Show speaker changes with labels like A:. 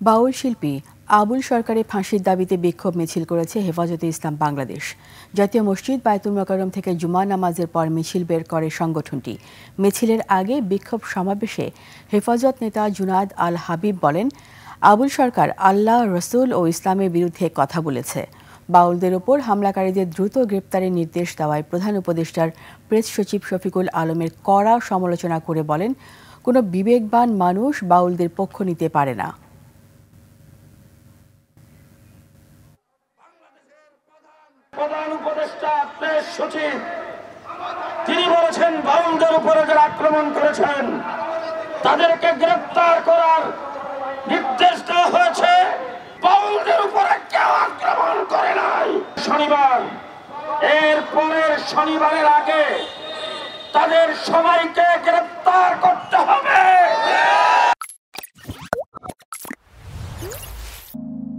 A: বাউল শিল্পী আবুল সরকারের ফাঁসির দাবিতে বিক্ষোভ মিছিল করেছে হেফাজতে ইসলাম বাংলাদেশ। জাতীয় মসজিদ বায়তুল মোকাররম থেকে জুমা নামাজের পর মিছিল বের করে সংগঠনটি। মিছিলের আগে বিক্ষোভ সমাবেশে হেফাজত নেতা জুনাদ আল হাবিব বলেন, আবুল সরকার আল্লাহ, রসুল ও ইসলামের বিরুদ্ধে কথা বলেছে। বাউলদের ওপর হামলাকারীদের দ্রুত গ্রেপ্তারের নির্দেশ দেওয়ায় প্রধান উপদেষ্টার প্রেস সচিব শফিকুল আলমের কড়া সমালোচনা করে বলেন, কোনো বিবেকবান মানুষ বাউলদের পক্ষ নিতে পারে না।
B: প্রধান উপদেষ্টা প্রেস সচিব তিনি বলেছেন, বাউলদের উপরে যারা আক্রমণ করেছেন তাদেরকে গ্রেফতার করার নির্দেশ দেওয়া হয়েছে। বাউলদের উপরে কেউ আক্রমণ করে নাই। শনিবার, এর পরের শনিবারের আগে তাদের সবাইকে গ্রেফতার করতে হবে।